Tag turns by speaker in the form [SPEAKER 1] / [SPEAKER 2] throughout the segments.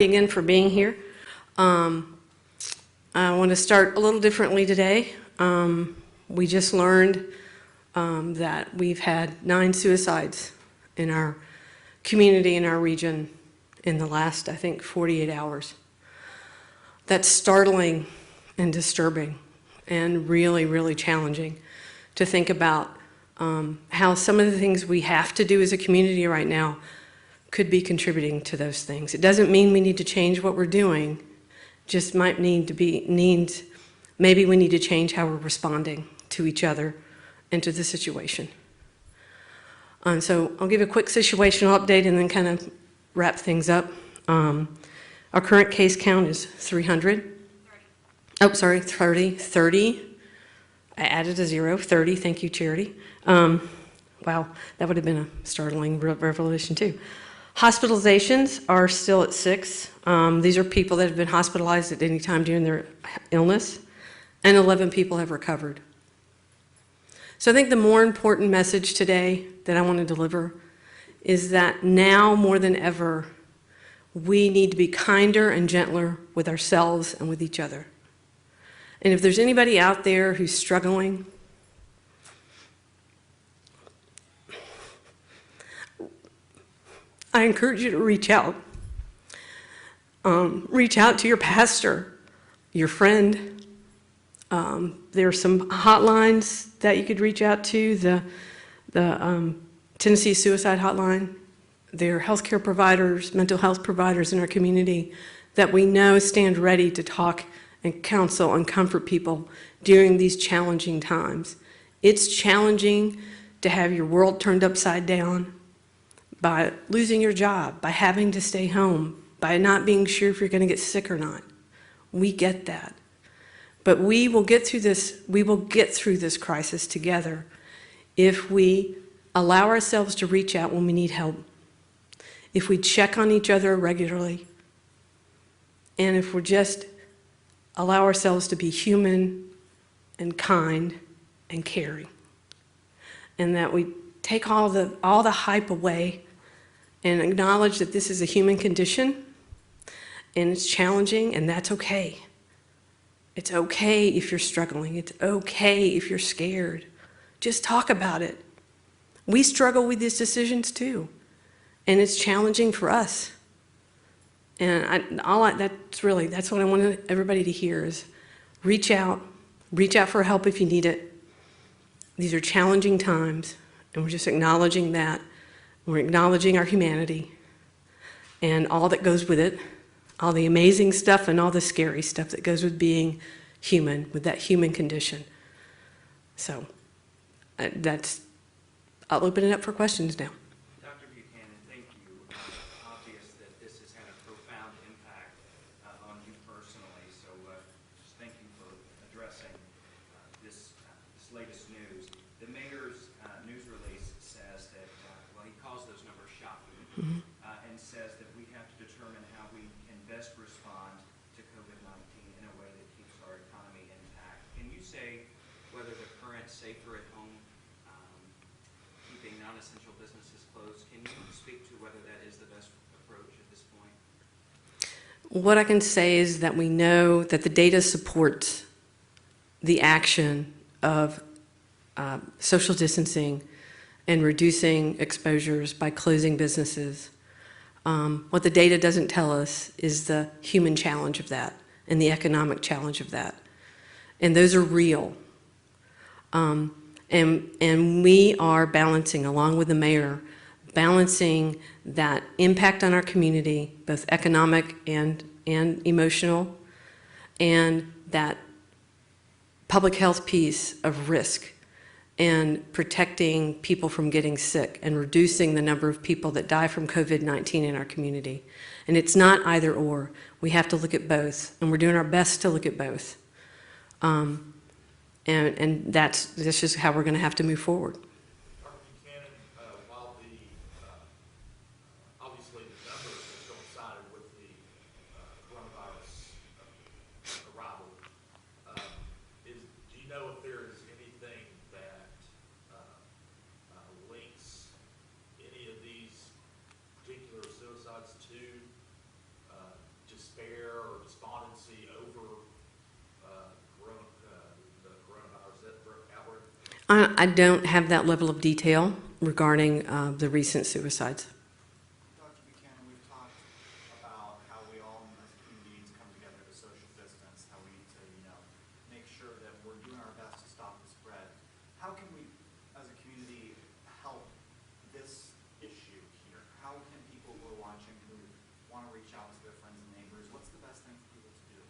[SPEAKER 1] Again for being here. I want to start a little differently today. We just learned that we've had 9 suicides in our community, in our region, in the last, I think, 48 hours. That's startling and disturbing and really, really challenging to think about how some of the things we have to do as a community right now could be contributing to those things. It doesn't mean we need to change what we're doing, just might maybe we need to change how we're responding to each other and to the situation. So I'll give a quick situational update and then kind of wrap things up. Our current case count is 300. Oh, sorry, 30. I added a 0, 30, thank you, Charity. Wow, that would have been a startling revelation too. Hospitalizations are still at 6. These are people that have been hospitalized at any time during their illness, and 11 people have recovered. So I think the more important message today that I want to deliver is that now more than ever, we need to be kinder and gentler with ourselves and with each other. And if there's anybody out there who's struggling, I encourage you to reach out. Reach out to your pastor, your friend. There are some hotlines that you could reach out to, the Tennessee Suicide Hotline. There are healthcare providers, mental health providers in our community that we know stand ready to talk and counsel and comfort people during these challenging times. It's challenging to have your world turned upside down by losing your job, by having to stay home, by not being sure if you're going to get sick or not. We get that. But we will get through this crisis together if we allow ourselves to reach out when we need help, if we check on each other regularly, and if we just allow ourselves to be human and kind and caring, and that we take all the hype away and acknowledge that this is a human condition and it's challenging, and that's okay. It's okay if you're struggling. It's okay if you're scared. Just talk about it. We struggle with these decisions too, and it's challenging for us. And that's what I want everybody to hear is reach out for help if you need it. These are challenging times, and we're just acknowledging that. We're acknowledging our humanity and all that goes with it, all the amazing stuff and all the scary stuff that goes with being human, with that human condition. So I'll open it up for questions now.
[SPEAKER 2] Dr. Buchanan, thank you. Obvious that this has had a profound impact on you personally, so just thank you for addressing this latest news. The mayor's news release says that, he calls those numbers shocking, and says that we have to determine how we can best respond to COVID-19 in a way that keeps our economy intact. Can you say whether the current safer at home, keeping non-essential businesses closed, can you speak to whether that is the best approach at this point?
[SPEAKER 1] What I can say is that we know that the data supports the action of social distancing and reducing exposures by closing businesses. What the data doesn't tell us is the human challenge of that and the economic challenge of that. And those are real. And we are balancing, along with the mayor, balancing that impact on our community, both economic and emotional, and that public health piece of risk and protecting people from getting sick and reducing the number of people that die from COVID-19 in our community. And it's not either or. We have to look at both, and we're doing our best to look at both. And that's just how we're going to have to move forward.
[SPEAKER 3] Dr. Buchanan, while obviously the numbers have coincided with the coronavirus arrival, do you know if there is anything that links any of these particular suicides to
[SPEAKER 1] I don't have that level of detail regarding the recent suicides.
[SPEAKER 3] Dr. Buchanan, we've talked about how we all as a community need to come together to social distance, how we need to, make sure that we're doing our best to stop the spread. How can we, as a community, help this issue here? How can people who are watching who want to reach out to their friends and neighbors, what's the best thing for people to do?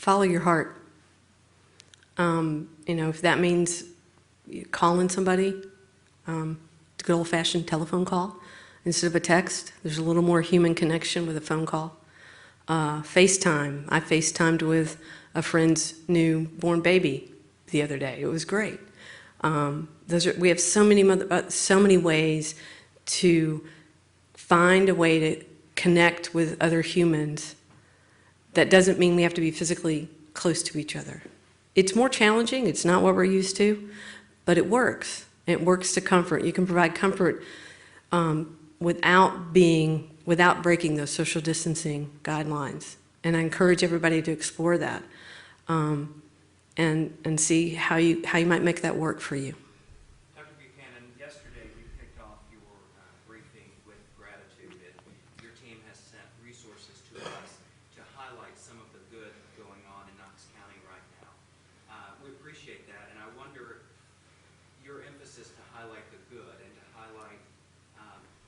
[SPEAKER 1] Follow your heart. If that means calling somebody, good old-fashioned telephone call instead of a text, there's a little more human connection with a phone call. FaceTime. I FaceTimed with a friend's newborn baby the other day. It was great. We have so many ways to find a way to connect with other humans. That doesn't mean we have to be physically close to each other. It's more challenging. It's not what we're used to, but it works. It works to comfort. You can provide comfort without breaking those social distancing guidelines. And I encourage everybody to explore that and see how you might make that work for you.
[SPEAKER 2] Dr. Buchanan, yesterday you kicked off your briefing with gratitude, and your team has sent resources to us to highlight some of the good going on in Knox County right now. We appreciate that, and I wonder your emphasis to highlight the good and to highlight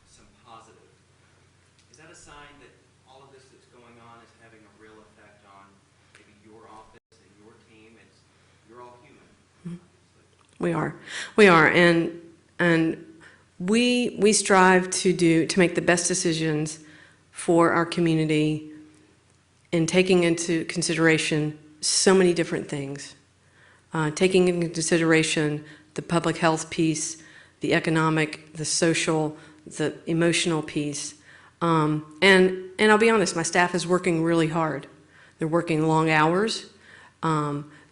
[SPEAKER 2] some positive. Is that a sign that all of this that's going on is having a real effect on maybe your office and your team? You're all human.
[SPEAKER 1] We are, and we strive to make the best decisions for our community in taking into consideration so many different things. Taking into consideration the public health piece, the economic, the social, the emotional piece. And I'll be honest, my staff is working really hard. They're working long hours.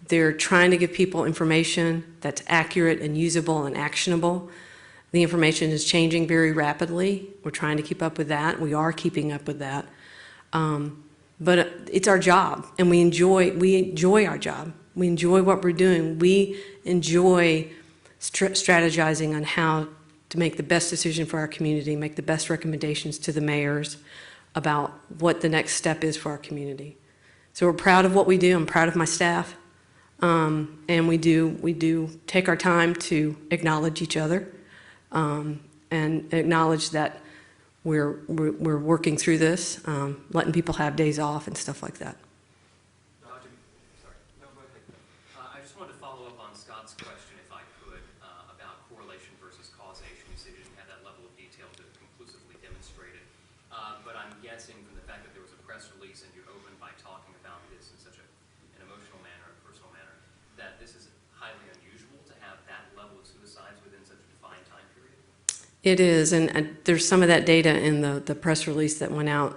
[SPEAKER 1] They're trying to give people information that's accurate and usable and actionable. The information is changing very rapidly. We're trying to keep up with that. We are keeping up with that. But it's our job, and we enjoy our job. We enjoy what we're doing. We enjoy strategizing on how to make the best decision for our community, make the best recommendations to the mayors about what the next step is for our community. So we're proud of what we do. I'm proud of my staff. And we do take our time to acknowledge each other and acknowledge that we're working through this, letting people have days off and stuff like that.
[SPEAKER 4] I just wanted to follow up on Scott's question, if I could, about correlation versus causation. You said you didn't have that level of detail to conclusively demonstrate it, but I'm guessing from the fact that there was a press release and you opened by talking about this in such an emotional manner, a personal manner, that this is highly unusual to have that level of suicides within such a defined time period?
[SPEAKER 1] It is, and there's some of that data in the press release that went out,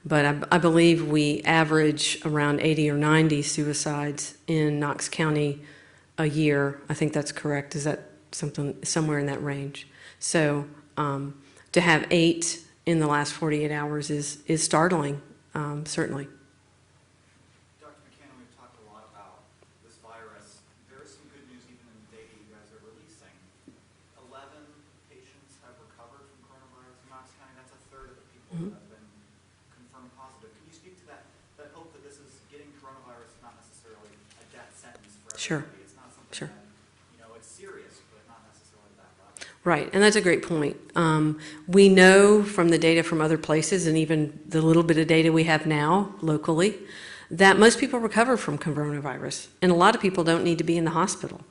[SPEAKER 1] but I believe we average around 80 or 90 suicides in Knox County a year. I think that's correct. Is that somewhere in that range? So to have 8 in the last 48 hours is startling, certainly.
[SPEAKER 3] Dr. Buchanan, we've talked a lot about this virus. There is some good news even in the data you guys are releasing. 11 patients have recovered from coronavirus in Knox County. That's a third of the people that have been confirmed positive. Can you speak to that hope that this is getting coronavirus, not necessarily a death sentence for everybody?
[SPEAKER 1] Sure.
[SPEAKER 3] It's not something
[SPEAKER 1] Sure.
[SPEAKER 3] that, it's serious, but not necessarily that level.
[SPEAKER 1] Right, and that's a great point. We know from the data from other places, and even the little bit of data we have now locally, that most people recover from coronavirus, and a lot of people don't need to be in the hospital.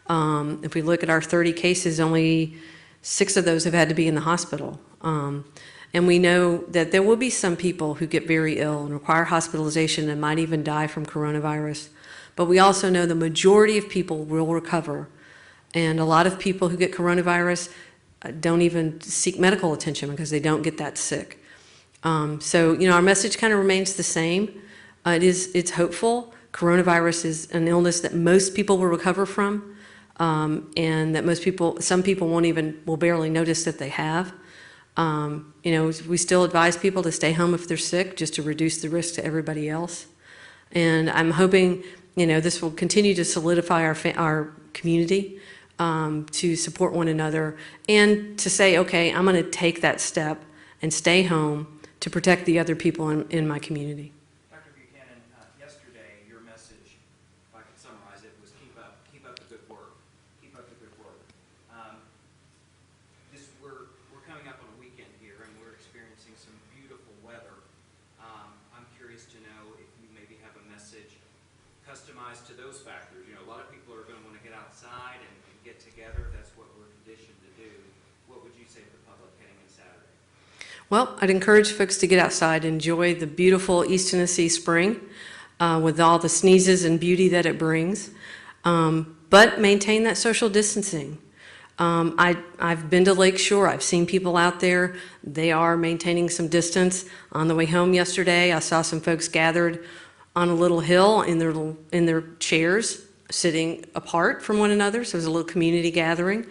[SPEAKER 1] If we look at our 30 cases, only 6 of those have had to be in the hospital. And we know that there will be some people who get very ill and require hospitalization and might even die from coronavirus. But we also know the majority of people will recover. And a lot of people who get coronavirus don't even seek medical attention because they don't get that sick. So, our message kind of remains the same. It's hopeful. Coronavirus is an illness that most people will recover from, and that some people will barely notice that they have. We still advise people to stay home if they're sick, just to reduce the risk to everybody else. And I'm hoping this will continue to solidify our community, to support one another, and to say, okay, I'm going to take that step and stay home to protect the other people in my community.
[SPEAKER 2] Dr. Buchanan, yesterday your message, if I could summarize it, was keep up the good work. Keep up the good work. We're coming up on a weekend here, and we're experiencing some beautiful weather. I'm curious to know if you maybe have a message customized to those factors. A lot of people are going to want to get outside and get together. That's what we're conditioned to do. What would you say to the public heading in Saturday?
[SPEAKER 1] Well, I'd encourage folks to get outside, enjoy the beautiful East Tennessee spring with all the sneezes and beauty that it brings, but maintain that social distancing. I've been to Lake Shore. I've seen people out there. They are maintaining some distance. On the way home yesterday, I saw some folks gathered on a little hill in their chairs, sitting apart from one another. So it was a little community gathering.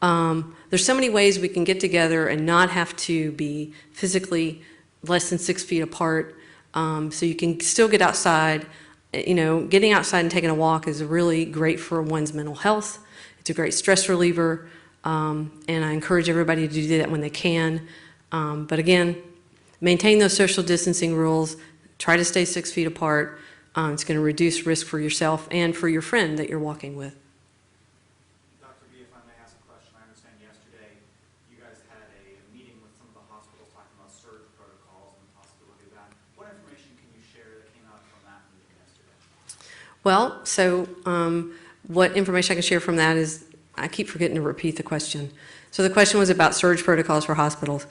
[SPEAKER 1] There's so many ways we can get together and not have to be physically less than 6 feet apart. So you can still get outside. Getting outside and taking a walk is really great for one's mental health. It's a great stress reliever, and I encourage everybody to do that when they can. But again, maintain those social distancing rules. Try to stay 6 feet apart. It's going to reduce risk for yourself and for your friend that you're walking with.
[SPEAKER 3] Dr. B, if I may ask a question, I understand yesterday you guys had a meeting with some of the hospitals talking about surge protocols and the possibility of that. What information can you share that came out from that meeting yesterday?
[SPEAKER 1] Well, so what information I can share from that is, I keep forgetting to repeat the question. So the question was about surge protocols for hospitals.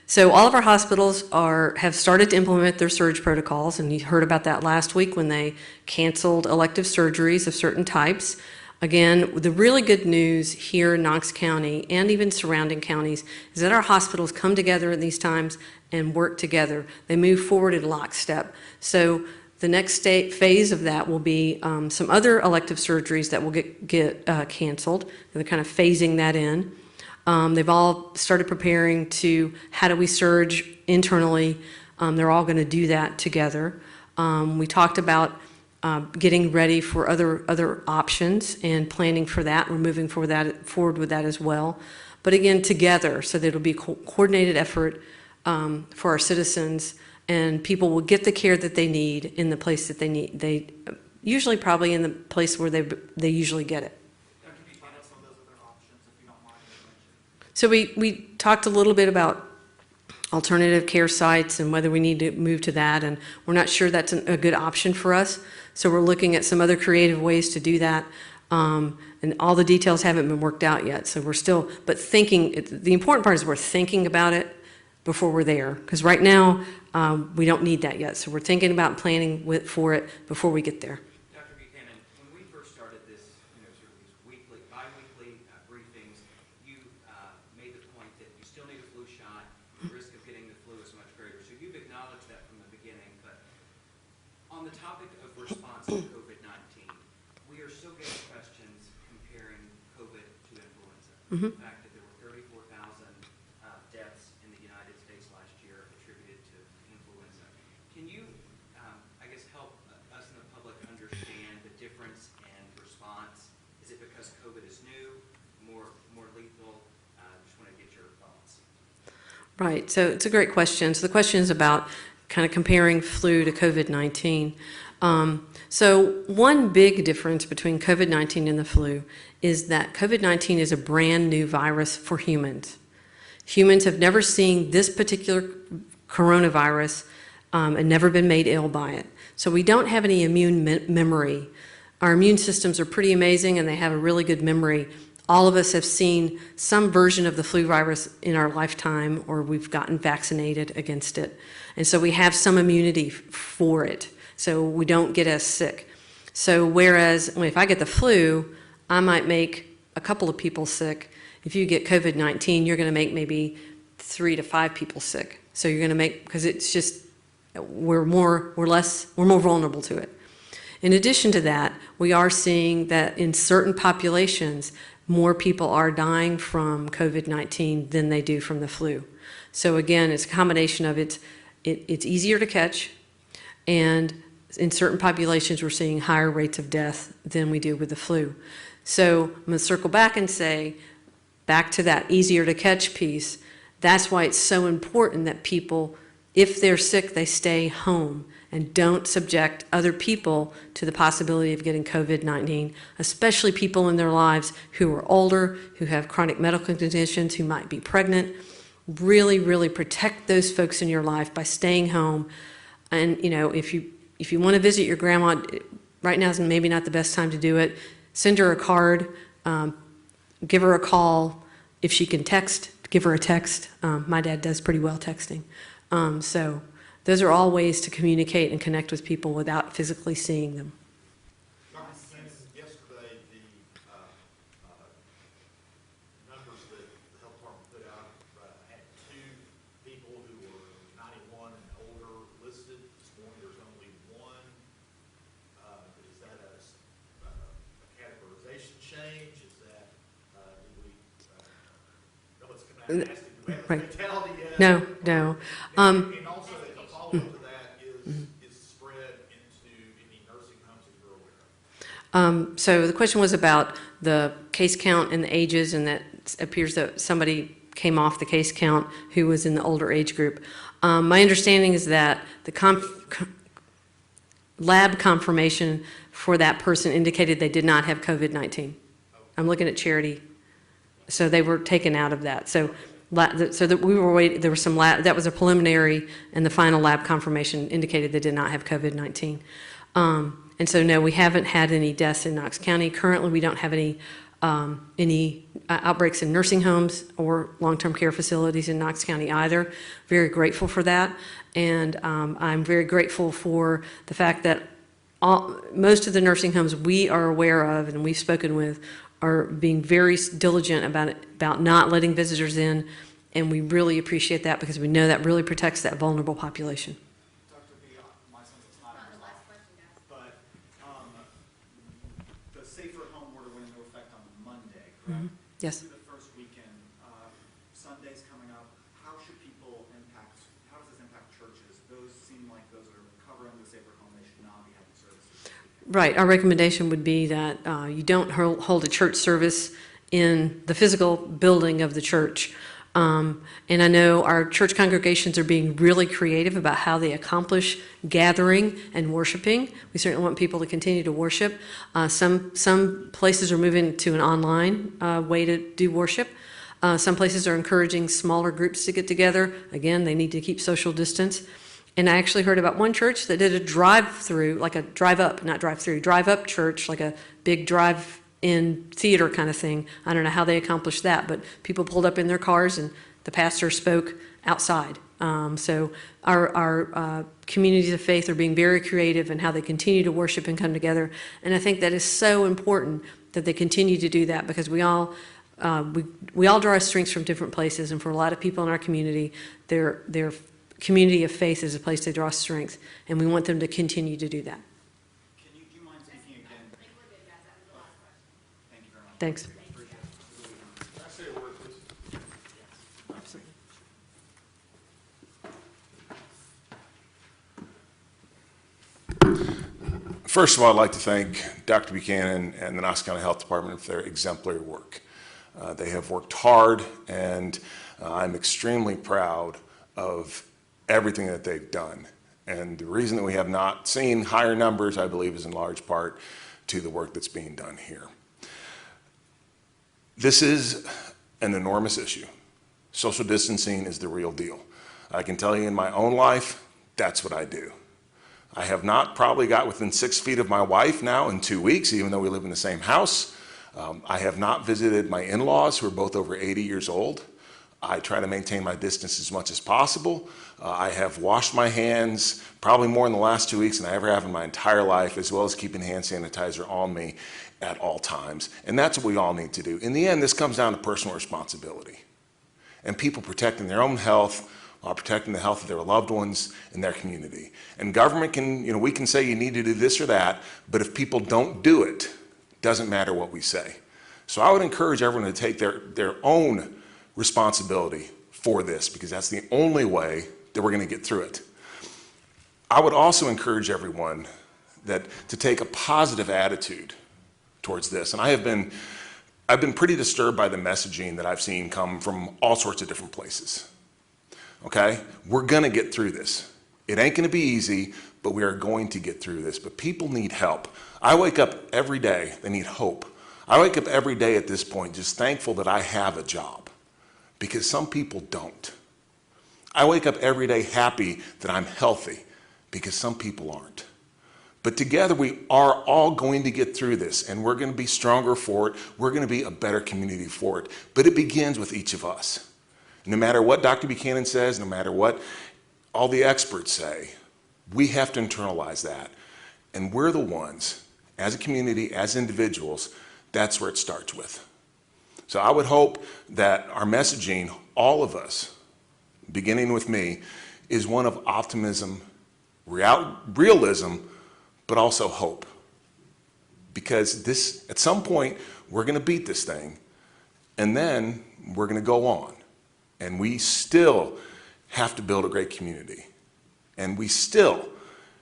[SPEAKER 1] So all of our hospitals have started to implement their surge protocols, and you heard about that last week when they canceled elective surgeries of certain types. Again, the really good news here in Knox County and even surrounding counties is that our hospitals come together in these times and work together. They move forward in lockstep. So the next phase of that will be some other elective surgeries that will get canceled. They're kind of phasing that in. They've all started preparing to how do we surge internally. They're all going to do that together. We talked about getting ready for other options and planning for that. We're moving forward with that as well. But again, together, so that it'll be a coordinated effort for our citizens, and people will get the care that they need in the place that they need. They usually probably in the place where they usually get it.
[SPEAKER 3] Dr. Buchanan, some of those other options, if you don't mind mentioning.
[SPEAKER 1] So we talked a little bit about alternative care sites and whether we need to move to that, and we're not sure that's a good option for us. So we're looking at some other creative ways to do that, and all the details haven't been worked out yet. So we're still, but thinking, the important part is we're thinking about it before we're there, because right now we don't need that yet. So we're thinking about planning for it before we get there.
[SPEAKER 2] Dr. Buchanan, when we first started this, sort of these bi-weekly briefings, you made the point that you still need a flu shot. The risk of getting the flu is much greater. So you've acknowledged that from the beginning. But on the topic of response to COVID-19, we are still getting questions comparing COVID to influenza.
[SPEAKER 1] Mm-hmm.
[SPEAKER 2] The fact that there were 34,000 deaths in the United States last year attributed to influenza. Can you, I guess, help us in the public understand the difference in response? Is it because COVID is new, more lethal? Just want to get your thoughts.
[SPEAKER 1] Right, so it's a great question. So the question is about kind of comparing flu to COVID-19. So one big difference between COVID-19 and the flu is that COVID-19 is a brand new virus for humans. Humans have never seen this particular coronavirus and never been made ill by it. So we don't have any immune memory. Our immune systems are pretty amazing, and they have a really good memory. All of us have seen some version of the flu virus in our lifetime, or we've gotten vaccinated against it. And so we have some immunity for it, so we don't get as sick. So whereas if I get the flu, I might make a couple of people sick. If you get COVID-19, you're going to make maybe 3 to 5 people sick. So you're going to make, because it's just, we're more vulnerable to it. In addition to that, we are seeing that in certain populations, more people are dying from COVID-19 than they do from the flu. So again, it's a combination of it's easier to catch, and in certain populations, we're seeing higher rates of death than we do with the flu. So I'm going to circle back and say, back to that easier to catch piece, that's why it's so important that people, if they're sick, they stay home and don't subject other people to the possibility of getting COVID-19, especially people in their lives who are older, who have chronic medical conditions, who might be pregnant. Really, really protect those folks in your life by staying home. And, you know, if you want to visit your grandma, right now is maybe not the best time to do it. Send her a card, give her a call. If she can text, give her a text. My dad does pretty well texting. So those are all ways to communicate and connect with people without physically seeing them.
[SPEAKER 5] Yesterday, the numbers that the health department put out had 2 people who were 91 and older listed. This morning, there's only 1. Is that a categorization change? Is that, do we know what's coming out? Do we have a
[SPEAKER 1] Right.
[SPEAKER 5] fatality yet?
[SPEAKER 1] No, no.
[SPEAKER 5] And also, a follow-up to that is spread into any nursing homes that you're aware of.
[SPEAKER 1] So the question was about the case count and the ages, and that appears that somebody came off the case count who was in the older age group. My understanding is that the lab confirmation for that person indicated they did not have COVID-19. I'm looking at Charity. So they were taken out of that. So that we were waiting, there was some lab, that was a preliminary, and the final lab confirmation indicated they did not have COVID-19. And so no, we haven't had any deaths in Knox County. Currently, we don't have any outbreaks in nursing homes or long-term care facilities in Knox County either. Very grateful for that. And I'm very grateful for the fact that most of the nursing homes we are aware of and we've spoken with are being very diligent about not letting visitors in, and we really appreciate that because we know that really protects that vulnerable population.
[SPEAKER 3] Dr. B, my sense it's not on the last question, but the safer home order went into effect on Monday, correct?
[SPEAKER 1] Yes.
[SPEAKER 3] Through the first weekend, Sunday's coming up. How does this impact churches? Those seem like those are covering the safer home. They should not be having services this weekend.
[SPEAKER 1] Right. Our recommendation would be that you don't hold a church service in the physical building of the church. And I know our church congregations are being really creative about how they accomplish gathering and worshiping. We certainly want people to continue to worship. Some places are moving to an online way to do worship. Some places are encouraging smaller groups to get together. Again, they need to keep social distance. And I actually heard about one church that did a drive-through, like a drive-up, not drive-through, drive-up church, like a big drive-in theater kind of thing. I don't know how they accomplished that, but people pulled up in their cars and the pastor spoke outside. So our communities of faith are being very creative in how they continue to worship and come together. And I think that is so important that they continue to do that because we all draw strengths from different places. And for a lot of people in our community, their community of faith is a place they draw strength, and we want them to continue to do that.
[SPEAKER 3] Do you mind speaking again? I think we're good, guys. That was the last question. Thank you very much.
[SPEAKER 1] Thanks.
[SPEAKER 5] Can I say a word, please?
[SPEAKER 1] Absolutely.
[SPEAKER 5] First of all, I'd like to thank Dr. Buchanan and the Knox County Health Department for their exemplary work. They have worked hard, and I'm extremely proud of everything that they've done. And the reason that we have not seen higher numbers, I believe, is in large part to the work that's being done here. This is an enormous issue. Social distancing is the real deal. I can tell you in my own life, that's what I do. I have not probably got within 6 feet of my wife now in 2 weeks, even though we live in the same house. I have not visited my in-laws, who are both over 80 years old. I try to maintain my distance as much as possible. I have washed my hands probably more in the last 2 weeks than I ever have in my entire life, as well as keeping hand sanitizer on me at all times. And that's what we all need to do. In the end, this comes down to personal responsibility and people protecting their own health while protecting the health of their loved ones and their community. And government can, we can say you need to do this or that, but if people don't do it, doesn't matter what we say. So I would encourage everyone to take their own responsibility for this, because that's the only way that we're going to get through it. I would also encourage everyone that to take a positive attitude towards this. And I've been pretty disturbed by the messaging that I've seen come from all sorts of different places. Okay? We're gonna get through this. It ain't gonna be easy, but we are going to get through this. But people need help. I wake up every day, they need hope. I wake up every day at this point just thankful that I have a job, because some people don't. I wake up every day happy that I'm healthy, because some people aren't. But together we are all going to get through this, and we're going to be stronger for it. We're going to be a better community for it. But it begins with each of us. No matter what Dr. Buchanan says, no matter what all the experts say, we have to internalize that. And we're the ones, as a community, as individuals, that's where it starts with. So I would hope that our messaging, all of us, beginning with me, is one of optimism, realism, but also hope. Because this, at some point, we're going to beat this thing, and then we're going to go on. And we still have to build a great community. And we still,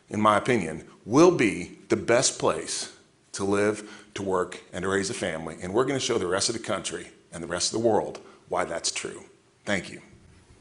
[SPEAKER 5] in my opinion, will be the best place to live, to work, and to raise a family. And we're going to show the rest of the country and the rest of the world why that's true. Thank you.